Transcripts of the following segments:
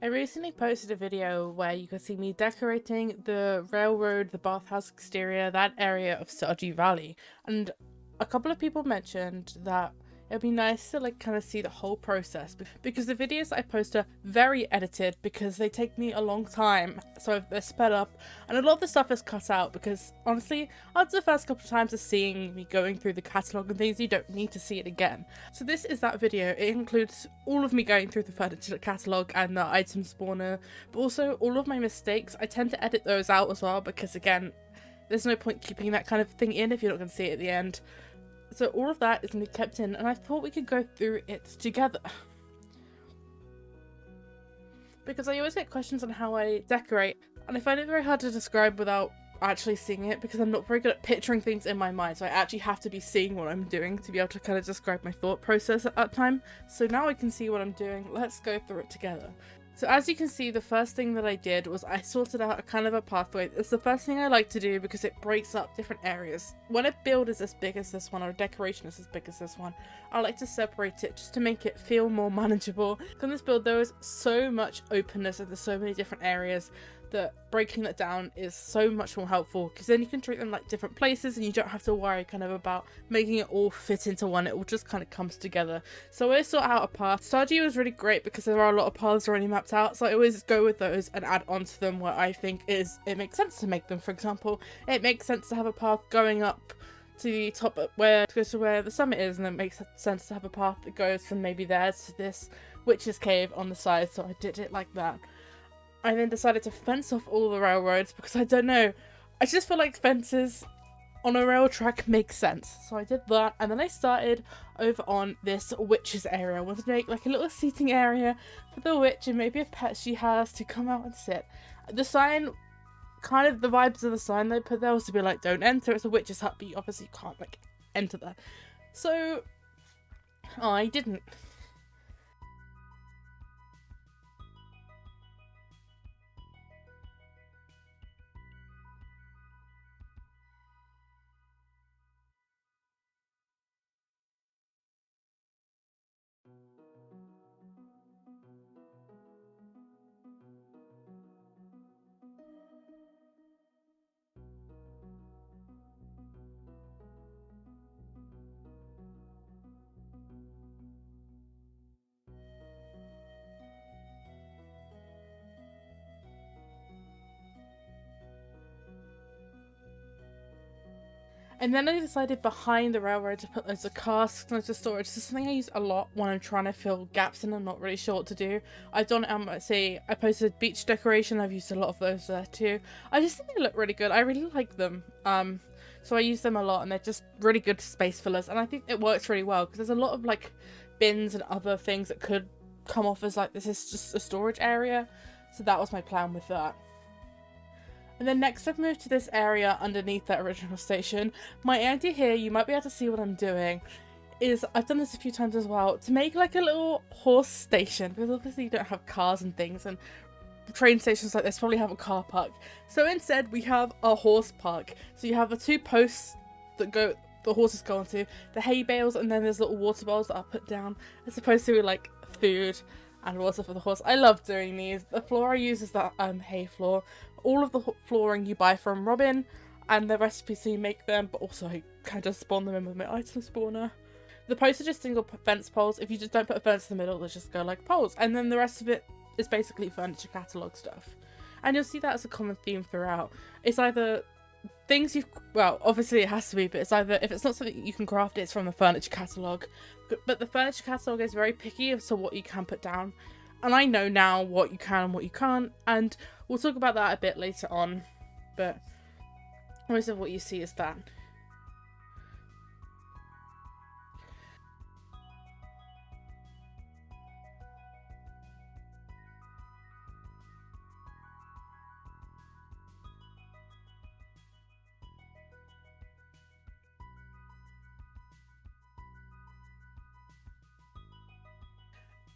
I recently posted a video where you could see me decorating the railroad, the bathhouse exterior, that area of Stardew Valley, and a couple of people mentioned that it'd be nice to kind of see the whole process because the videos I post are very edited because they take me a long time, so they're sped up, and a lot of the stuff is cut out because honestly, after the first couple of times of seeing me going through the catalogue and things, you don't need to see it again. So this is that video. It includes all of me going through the furniture catalogue and the item spawner, but also all of my mistakes. I tend to edit those out as well because again, there's no point keeping that kind of thing in if you're not going to see it at the end. So all of that is going to be kept in, and I thought we could go through it together. Because I always get questions on how I decorate, and I find it very hard to describe without actually seeing it because I'm not very good at picturing things in my mind, so I actually have to be seeing what I'm doing to be able to kind of describe my thought process at that time. So now I can see what I'm doing. Let's go through it together. So as you can see, the first thing that I did was I sorted out a kind of a pathway. It's the first thing I like to do because it breaks up different areas. When a build is as big as this one, or a decoration is as big as this one, I like to separate it just to make it feel more manageable. Because in this build there is so much openness and there's so many different areas that breaking that down is so much more helpful, because then you can treat them like different places and you don't have to worry kind of about making it all fit into one. It all just kind of comes together. So I sort out a path. Stardew is really great because there are a lot of paths already mapped out, so I always go with those and add on to them where I think it makes sense to make them. For example, it makes sense to have a path going up to the top where it goes to where the summit is, and it makes sense to have a path that goes from maybe there to this witch's cave on the side, so I did it like that. I then decided to fence off all the railroads because I don't know, I just feel like fences on a rail track make sense. So I did that, and then I started over on this witch's area. I wanted to make like a little seating area for the witch and maybe a pet she has to come out and sit. The sign, kind of the vibes of the sign they put there was to be like, don't enter, it's a witch's hut, but you obviously can't like enter there. So I didn't. And then I decided behind the railroad to put loads of casks and loads of storage. This is something I use a lot when I'm trying to fill gaps and I'm not really sure what to do. I've done it, I posted beach decoration, I've used a lot of those there too. I just think they look really good, I really like them. So I use them a lot and they're just really good space fillers, and I think it works really well because there's a lot of like bins and other things that could come off as like this is just a storage area. So that was my plan with that. And then next I've moved to this area underneath that original station. My idea here, you might be able to see what I'm doing, is I've done this a few times as well, to make like a little horse station, because obviously you don't have cars and things, and train stations like this probably have a car park. So instead we have a horse park. So you have the two posts that the horses go onto, the hay bales, and then there's little water bowls that are put down as opposed to like food and water for the horse. I love doing these. The floor I use is that hay floor. All of the flooring you buy from Robin, and the recipes so you make them, but also I kind of spawn them in with my item spawner. The posts are just single fence poles. If you just don't put a fence in the middle, they just go like poles, and then the rest of it is basically furniture catalogue stuff. And you'll see that as a common theme throughout. It's either things well, obviously it has to be, but it's either, if it's not something you can craft, it's from the furniture catalogue. But the furniture catalogue is very picky as to what you can put down. And I know now what you can and what you can't, and we'll talk about that a bit later on, but most of what you see is that.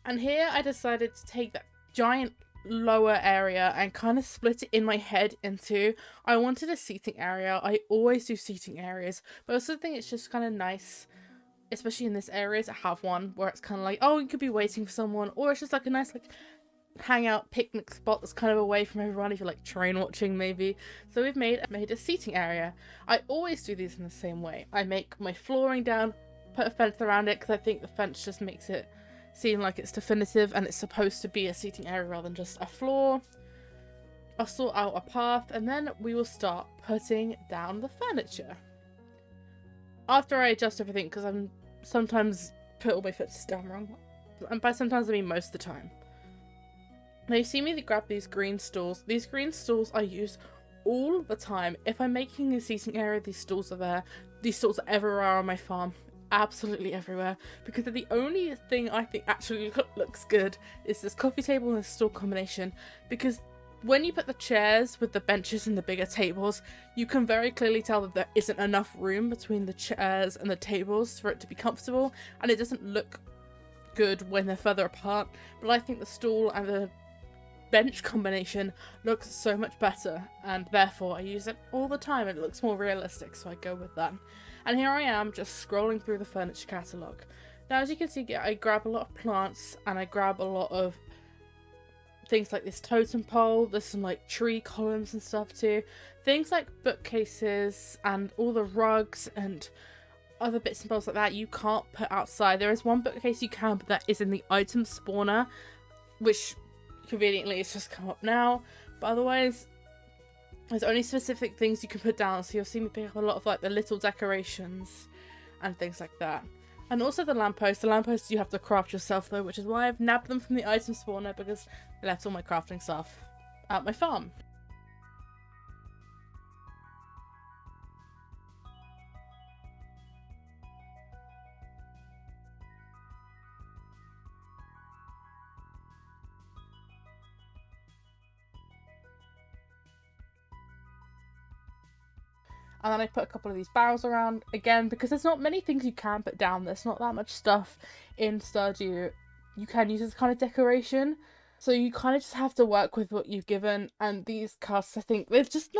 And here I decided to take that giant lower area and kind of split it in my head into, I wanted a seating area. I always do seating areas, but I also think it's just kind of nice, especially in this area, to have one where it's kind of like, oh, you could be waiting for someone, or it's just like a nice like hangout picnic spot that's kind of away from everyone if you're like train watching maybe. So we've made a seating area. I always do these in the same way. I make my flooring down, put a fence around it, because I think the fence just makes it seem like it's definitive and it's supposed to be a seating area rather than just a floor. I'll sort out a path, and then we will start putting down the furniture. After I adjust everything, because I'm sometimes put all my fences down wrong. And by sometimes I mean most of the time. Now you see me grab these green stools. These green stools I use all the time. If I'm making a seating area, these stools are there. These stools are everywhere on my farm. Absolutely everywhere. Because they're the only thing I think actually looks good is this coffee table and this stool combination. Because when you put the chairs with the benches and the bigger tables, you can very clearly tell that there isn't enough room between the chairs and the tables for it to be comfortable, and it doesn't look good when they're further apart. But I think the stool and the bench combination looks so much better, and therefore I use it all the time. It looks more realistic, so I go with that. And here I am just scrolling through the furniture catalogue. Now as you can see, I grab a lot of plants and I grab a lot of things like this totem pole. There's some like tree columns and stuff too. Things like bookcases and all the rugs and other bits and bobs like that you can't put outside. There is one bookcase you can, but that is in the item spawner, which conveniently it's just come up now. But otherwise there's only specific things you can put down, so you'll see me pick up a lot of like the little decorations and things like that. And also the lampposts. The lampposts you have to craft yourself though, which is why I've nabbed them from the item spawner, because I left all my crafting stuff at my farm. And then I put a couple of these barrels around, again, because there's not many things you can put down. There's not that much stuff in Stardew you can use as kind of decoration. So you kind of just have to work with what you've given. And these casts, I think, they just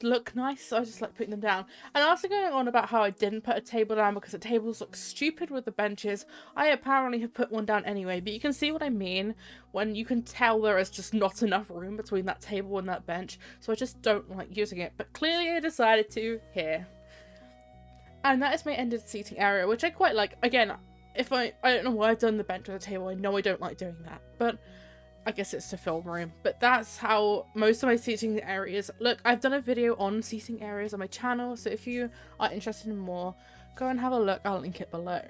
look nice, so I just like putting them down. And after going on about how I didn't put a table down because the tables look stupid with the benches, I apparently have put one down anyway. But you can see what I mean when you can tell there is just not enough room between that table and that bench. So I just don't like using it. But clearly I decided to here. And that is my ended seating area, which I quite like. Again, I don't know why I've done the bench or the table. I know I don't like doing that, but I guess it's to fill room. But that's how most of my seating areas look. I've done a video on seating areas on my channel, so if you are interested in more, go and have a look. I'll link it below.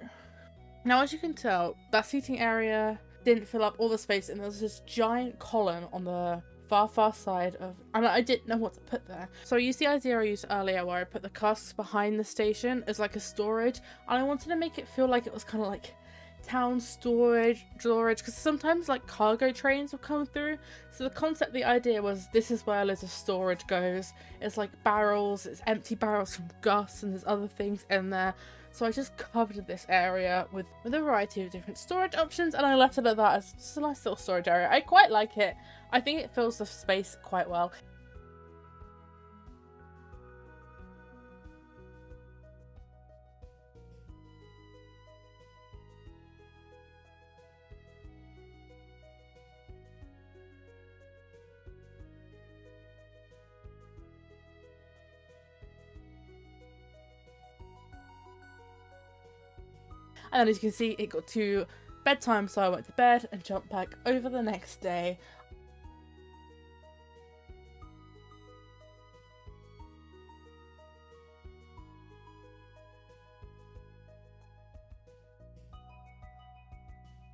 Now, as you can tell, that seating area didn't fill up all the space, and there's this giant column on the far side of, and I didn't know what to put there. So I used the idea I used earlier where I put the casks behind the station as like a storage, and I wanted to make it feel like it was kind of like town storage, because sometimes like cargo trains will come through. So the concept, the idea was, this is where loads of storage goes. It's like barrels, it's empty barrels from Gus, and there's other things in there. So I just covered this area with a variety of different storage options, and I left it at that as just a nice little storage area. I quite like it. I think it fills the space quite well. And then as you can see, it got to bedtime, so I went to bed and jumped back over the next day.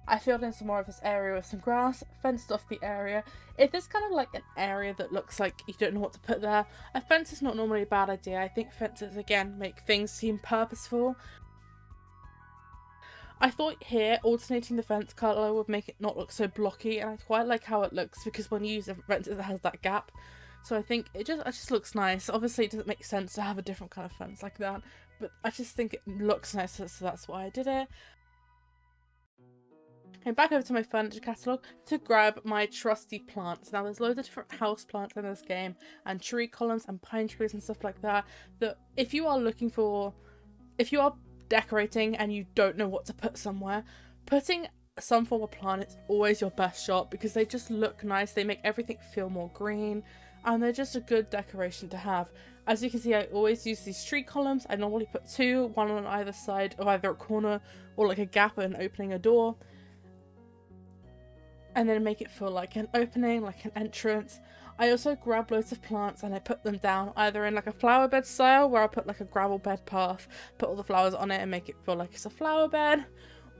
I filled in some more of this area with some grass, fenced off the area. If there's kind of like an area that looks like you don't know what to put there, a fence is not normally a bad idea. I think fences, again, make things seem purposeful. I thought here alternating the fence colour would make it not look so blocky, and I quite like how it looks because when you use a fence it has that gap. So I think it just looks nice. Obviously it doesn't make sense to have a different kind of fence like that, but I just think it looks nicer, so that's why I did it. Came back over to my furniture catalogue to grab my trusty plants. Now there's loads of different house plants in this game, and tree columns and pine trees and stuff like that, that if you are decorating and you don't know what to put somewhere, putting some form of plant, it's always your best shot because they just look nice. They make everything feel more green, and they're just a good decoration to have. As you can see, I always use these tree columns. I normally put two, one on either side of either a corner or like a gap and opening a door, and then make it feel like an opening, like an entrance. I also grab loads of plants and I put them down either in like a flower bed style, where I put like a gravel bed path, put all the flowers on it and make it feel like it's a flower bed,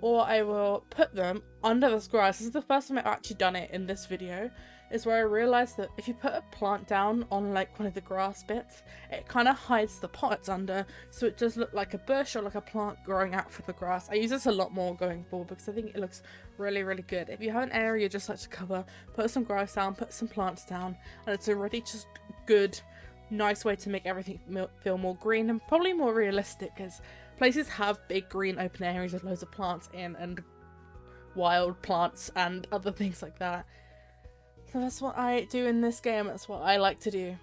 or I will put them under this grass. This is the first time I've actually done it in this video, is where I realised that if you put a plant down on like one of the grass bits, it kind of hides the pot it's under, so it does look like a bush or like a plant growing out from the grass. I use this a lot more going forward because I think it looks really, really good. If you have an area you just like to cover, put some grass down, put some plants down, and it's a really just good, nice way to make everything feel more green and probably more realistic, because places have big green open areas with loads of plants in and wild plants and other things like that. So that's what I do in this game, that's what I like to do.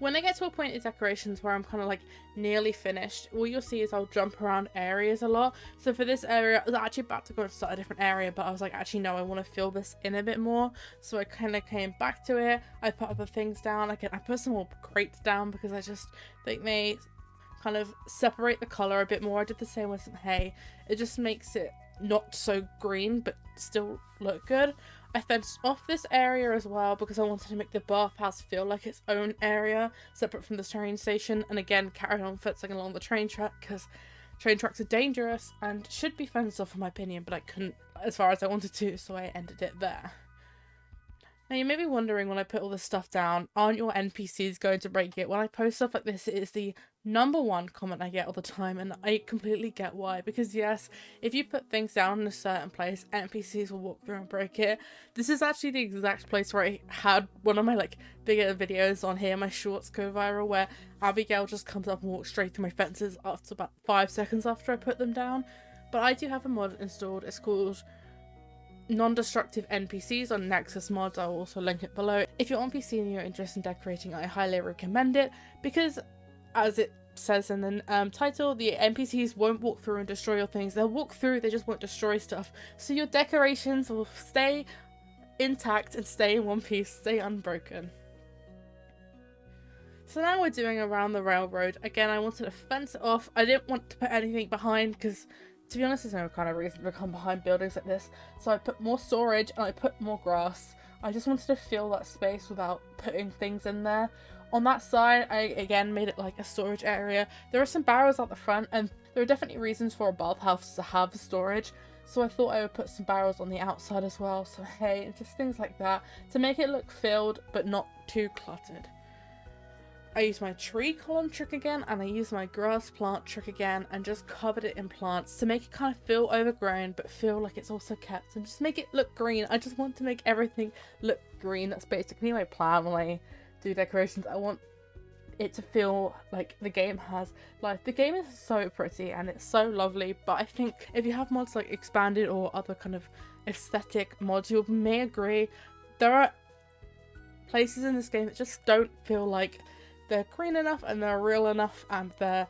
When I get to a point in decorations where I'm kind of like nearly finished, all you'll see is I'll jump around areas a lot. So for this area, I was actually about to go and start a different area, but I was like, actually no, I want to fill this in a bit more. So I kind of came back to it. I put other things down. I put some more crates down because I just think they kind of separate the colour a bit more. I did the same with some hay. It just makes it not so green but still look good. I fenced off this area as well because I wanted to make the bathhouse feel like its own area, separate from the train station, and again carry on fencing along the train track because train tracks are dangerous and should be fenced off in my opinion, but I couldn't as far as I wanted to, so I ended it there. Now you may be wondering, when I put all this stuff down, aren't your NPCs going to break it? When I post stuff like this, it is the #1 comment I get all the time, and I completely get why. Because yes, if you put things down in a certain place, NPCs will walk through and break it. This is actually the exact place where I had one of my like bigger videos on here, my shorts go viral, where Abigail just comes up and walks straight through my fences after about 5 seconds after I put them down. But I do have a mod installed. It's called Non-Destructive NPCs on Nexus Mods. I'll also link it below. If you're on PC and you're interested in decorating, I highly recommend it because, as it says in the title, the NPCs won't walk through and destroy your things. They'll walk through, they just won't destroy stuff. So your decorations will stay intact and stay in one piece, stay unbroken. So now we're doing around the railroad. Again, I wanted to fence it off. I didn't want to put anything behind because, to be honest, there's no kind of reason to come behind buildings like this. So I put more storage and I put more grass. I just wanted to fill that space without putting things in there. On that side, I again made it like a storage area. There are some barrels at the front, and there are definitely reasons for a bathhouse to have storage. So I thought I would put some barrels on the outside as well. So hey, just things like that to make it look filled but not too cluttered. I used my tree column trick again, and I used my grass plant trick again, and just covered it in plants to make it kind of feel overgrown but feel like it's also kept, and just make it look green. I just want to make everything look green. That's basically my plan when I do decorations. I want it to feel like the game has life. The game is so pretty and it's so lovely, but I think if you have mods like expanded or other kind of aesthetic mods, you may agree there are places in this game that just don't feel like they're green enough and they're real enough and they're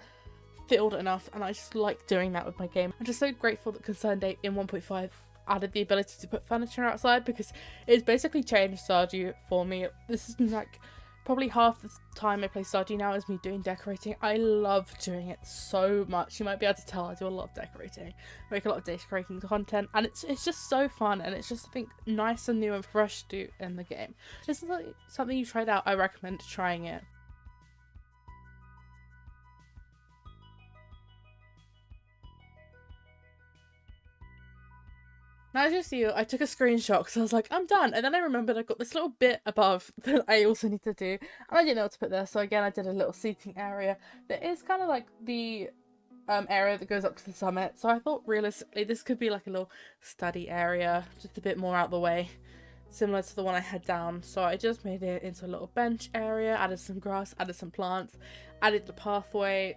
filled enough, and I just like doing that with my game. I'm just so grateful that Concern Day in 1.5 added the ability to put furniture outside, because it's basically changed Stardew for me. This is like probably half the time I play Stardew now is me doing decorating. I love doing it so much. You might be able to tell I do a lot of decorating. I make a lot of decorating content, and it's just so fun, and it's just something nice and new and fresh to do in the game. This is something you tried out. I recommend trying it. Now, as you see, I took a screenshot because I was like, I'm done. And then I remembered I got this little bit above that I also need to do. And I didn't know what to put there. So again, I did a little seating area that is kind of like the area that goes up to the summit. So I thought realistically this could be like a little study area, just a bit more out the way, similar to the one I had down. So I just made it into a little bench area, added some grass, added some plants, added the pathway.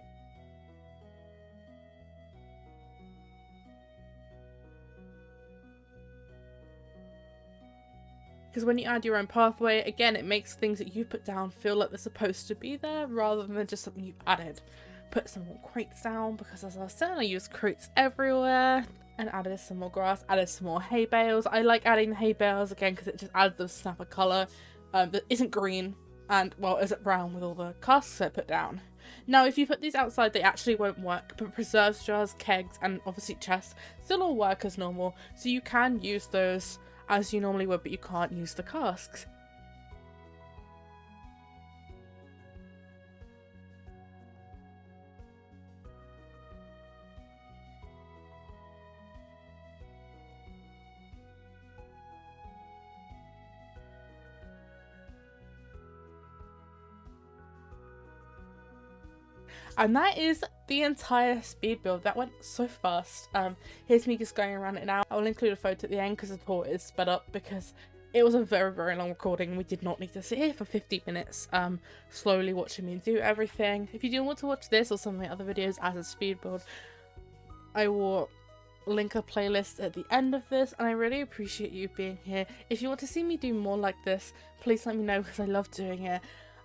Because when you add your own pathway, again, it makes things that you put down feel like they're supposed to be there rather than just something you've added. Put some more crates down, because as I was saying, I use crates everywhere, and added some more grass, added some more hay bales. I like adding the hay bales again because it just adds the snap of colour that isn't green and, well, isn't brown with all the casks I put down. Now, if you put these outside, they actually won't work, but preserves jars, kegs, and obviously chests still all work as normal, so you can use those as you normally would, but you can't use the casks. And that is the entire speed build. That went so fast. Here's me just going around it now. I'll include a photo at the end because the tour is sped up because it was a very, very long recording. We did not need to sit here for 50 minutes slowly watching me do everything. If you do want to watch this or some of my other videos as a speed build, I will link a playlist at the end of this, and I really appreciate you being here. If you want to see me do more like this, please let me know because I love doing it.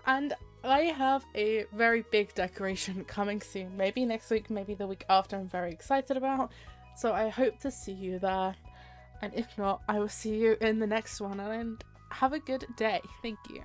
And I have a very big decoration coming soon, maybe next week, maybe the week after. I'm very excited about, so I hope to see you there, and if not, I will see you in the next one, and have a good day. Thank you.